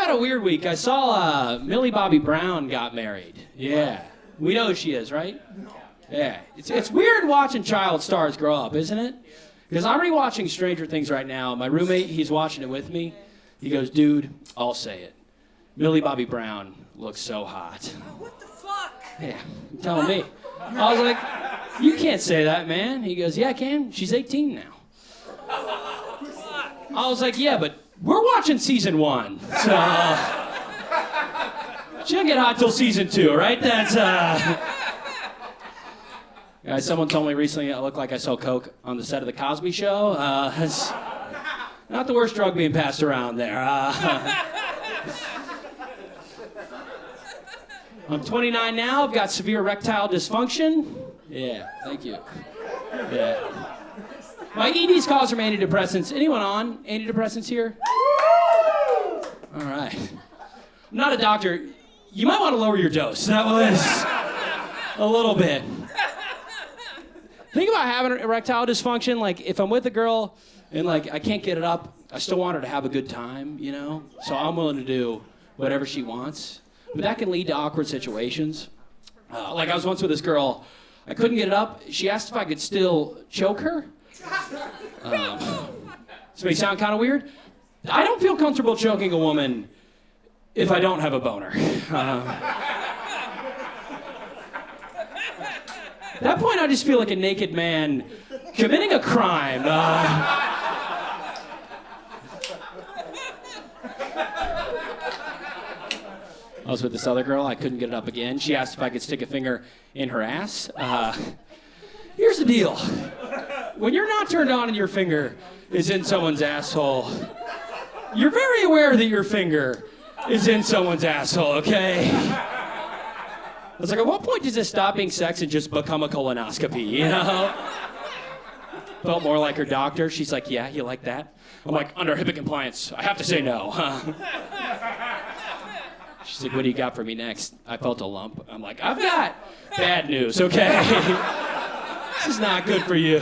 had a weird week. I saw Millie Bobby Brown got married. Yeah. We know who she is, right? Yeah. It's weird watching child stars grow up, isn't it? Because I'm rewatching Stranger Things right now. My roommate, he's watching it with me. He goes, dude, I'll say it. Millie Bobby Brown looks so hot. What the fuck? Yeah, you're telling me. I was like, you can't say that, man. He goes, yeah, I can. She's 18 now. I was like, yeah, but we're watching season 1. So she didn't get hot till season 2, right? That's Guys, someone told me recently I looked like I sold coke on the set of the Cosby Show. That's not the worst drug being passed around there. I'm 29 now. I've got severe erectile dysfunction. Yeah, thank you. Yeah. My EDs cause from antidepressants. Anyone on antidepressants here? All right. I'm not a doctor. You might want to lower your dose. That was a little bit. Think about having erectile dysfunction. Like, if I'm with a girl and, like, I can't get it up, I still want her to have a good time, you know? So I'm willing to do whatever she wants. But that can lead to awkward situations. Like, I was once with this girl. I couldn't get it up. She asked if I could still choke her. This may sound kind of weird. I don't feel comfortable choking a woman if I don't have a boner. At that point, I just feel like a naked man committing a crime. I was with this other girl. I couldn't get it up again. She asked if I could stick a finger in her ass. Here's the deal. When you're not turned on and your finger is in someone's asshole, you're very aware that your finger is in someone's asshole, okay? I was like, at what point does this stop being sex and just become a colonoscopy, you know? Felt more like her doctor. She's like, yeah, you like that? I'm like, under HIPAA compliance, I have to say no. She's like, what do you got for me next? I felt a lump. I'm like, I've got bad news, okay? This is not good for you.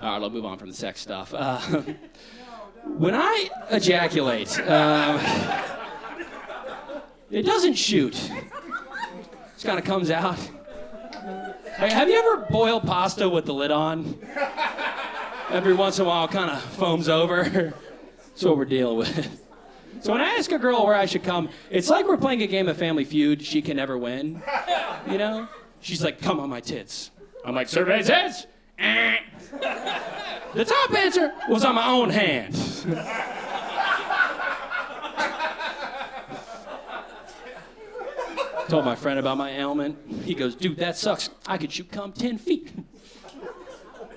All right, I'll move on from the sex stuff. When I ejaculate, it doesn't shoot. It just kind of comes out. Hey, have you ever boiled pasta with the lid on? Every once in a while, it kind of foams over. That's what we're dealing with. So when I ask a girl where I should come, it's like we're playing a game of Family Feud. She can never win, you know? She's like, come on my tits. I'm like, survey says, eh. The top answer was on my own hand. Told my friend about my ailment. He goes, dude, that sucks. I could shoot cum 10 feet.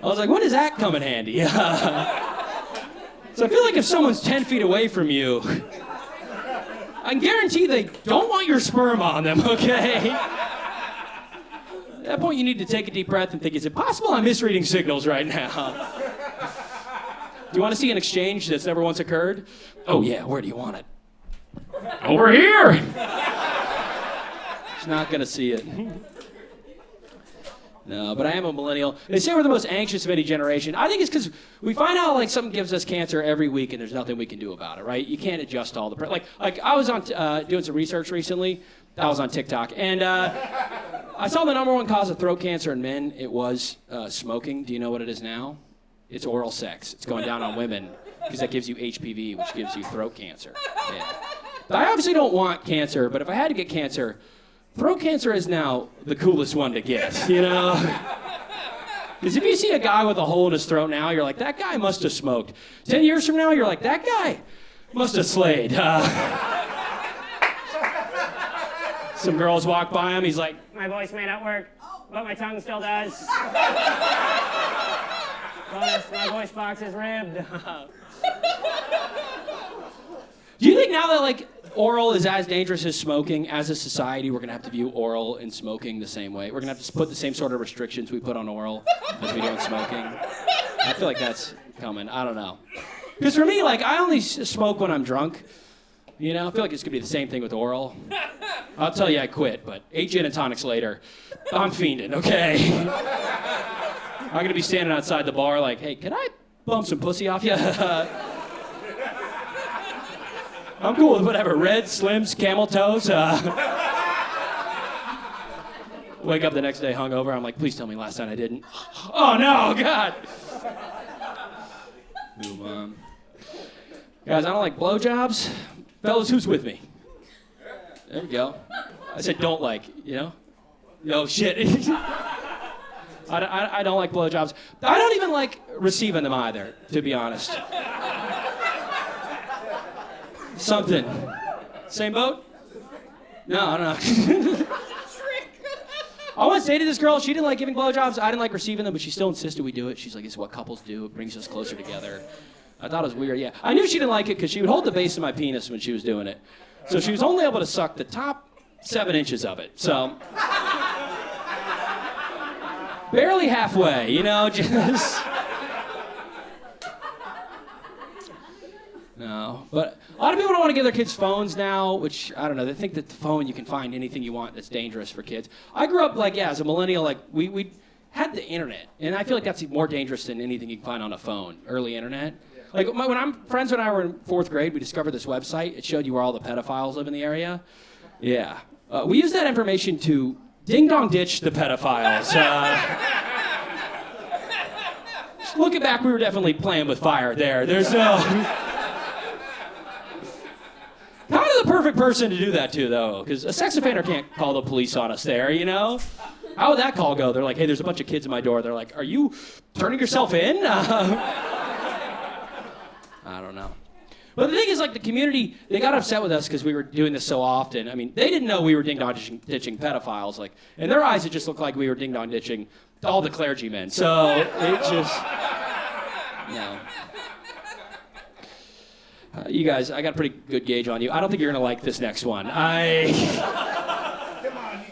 I was like, when does that come in handy? So I feel like if someone's 10 feet away from you, I can guarantee they don't want your sperm on them, okay? At that point, you need to take a deep breath and think, is it possible I'm misreading signals right now? Do you want to see an exchange that's never once occurred? Oh, yeah, where do you want it? Over here! She's not going to see it. No, but I am a millennial. They say we're the most anxious of any generation. I think it's because we find out like something gives us cancer every week and there's nothing we can do about it, right? You can't adjust all the... Like I was on doing some research recently. I was on TikTok. And I saw the number one cause of throat cancer in men. It was smoking. Do you know what it is now? It's oral sex. It's going down on women because that gives you HPV, which gives you throat cancer. Yeah. I obviously don't want cancer, but if I had to get cancer... Throat cancer is now the coolest one to get, you know? Because if you see a guy with a hole in his throat now, you're like, that guy must have smoked. 10 years from now, you're like, that guy must have slayed. Some girls walk by him, he's like, my voice may not work, but my tongue still does. Bonus, my voice box is ribbed. Do you think now that, like, oral is as dangerous as smoking, as a society, we're going to have to view oral and smoking the same way? We're going to have to put the same sort of restrictions we put on oral as we do on smoking? I feel like that's coming. I don't know. Because for me, like, I only smoke when I'm drunk. You know, I feel like it's going to be the same thing with oral. I'll tell you I quit, but 8 gin and tonics later, I'm fiending, okay? I'm going to be standing outside the bar like, hey, can I bump some pussy off you? I'm cool with whatever. Red, Slims, camel toes. Wake up the next day hungover. I'm like, please tell me last night I didn't. Oh, no, God. Move on. Guys, I don't like blowjobs. Fellas, who's with me? There we go. I said don't like, you know? No, shit. I don't like blowjobs. I don't even like receiving them either, to be honest. Something. Same boat? No, no. I once dated this girl. She didn't like giving blowjobs. I didn't like receiving them, but she still insisted we do it. She's like, it's what couples do. It brings us closer together. I thought it was weird, yeah. I knew she didn't like it because she would hold the base of my penis when she was doing it. So she was only able to suck the top 7 inches of it. So barely halfway, you know, just... No, but a lot of people don't want to give their kids phones now, which, I don't know, they think that the phone, you can find anything you want that's dangerous for kids. I grew up, like, yeah, as a millennial, like, we had the internet, and I feel like that's more dangerous than anything you can find on a phone, early internet. Like, when friends and I were in 4th grade, we discovered this website. It showed you where all the pedophiles live in the area. Yeah. We used that information to ding-dong ditch the pedophiles. Looking back, we were definitely playing with fire there. There's no... Kind of the perfect person to do that to, though, because a sex offender can't call the police on us there, you know? How would that call go? They're like, hey, there's a bunch of kids at my door. They're like, are you turning yourself in? I don't know. But the thing is, like, the community, they got upset with us because we were doing this so often. I mean, they didn't know we were ding-dong ditching pedophiles. Like, in their eyes, it just looked like we were ding-dong ditching all the clergymen. So it just, no. You guys, I got a pretty good gauge on you. I don't think you're going to like this next one. Come on, you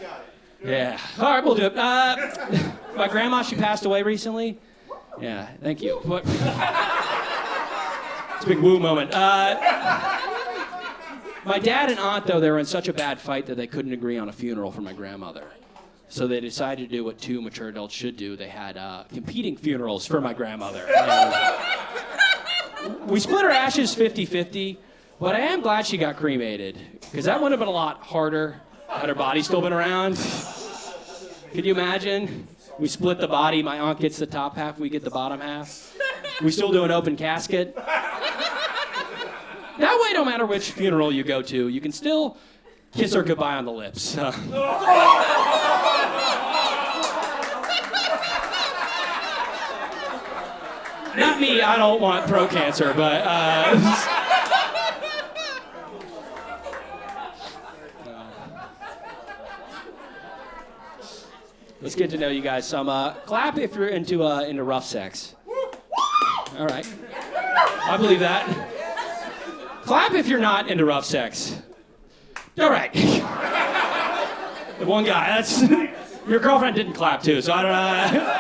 got it. Yeah. All right, we'll do it. My grandma, she passed away recently. Yeah, thank you. What? It's a big woo moment. My dad and aunt, though, they were in such a bad fight that they couldn't agree on a funeral for my grandmother. So they decided to do what 2 mature adults should do. They had competing funerals for my grandmother. We split her ashes 50-50, but I am glad she got cremated, because that would have been a lot harder had her body still been around. Could you imagine? We split the body, my aunt gets the top half, we get the bottom half. We still do an open casket. That way, no matter which funeral you go to, you can still kiss her goodbye on the lips. Not me, I don't want throat cancer, but... Let's get to know you guys some. Clap if you're into rough sex. All right. I believe that. Clap if you're not into rough sex. All right. The one guy, that's... Your girlfriend didn't clap too, so I don't know.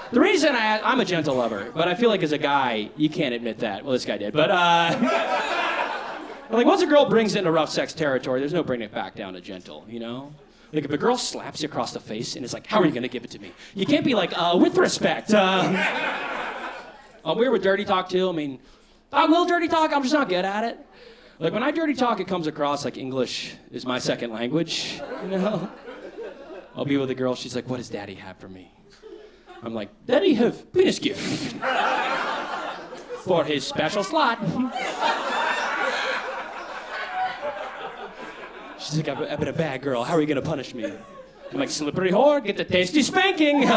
The reason I'm a gentle lover, but I feel like as a guy, you can't admit that. Well, this guy did, but like once a girl brings it into rough sex territory, there's no bringing it back down to gentle, you know? Like if a girl slaps you across the face and is like, how are you gonna give it to me? You can't be like, with respect. I'm weird with dirty talk too. I mean, I will dirty talk, I'm just not good at it. Like when I dirty talk, it comes across like English is my second language, you know? I'll be with a girl, she's like, what does daddy have for me? I'm like, daddy have penis gift for his special slot. She's like, I've been a bad girl. How are you going to punish me? I'm like, slippery whore, get the tasty spanking. All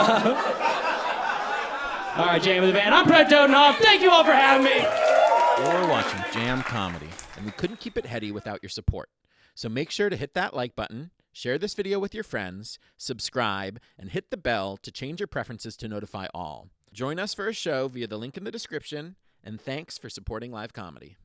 right, Jam of the Band. I'm Brett Dodenhoff. Thank you all for having me. You're watching Jam Comedy, and we couldn't keep it heady without your support. So make sure to hit that like button, share this video with your friends, subscribe, and hit the bell to change your preferences to notify all. Join us for a show via the link in the description, and thanks for supporting live comedy.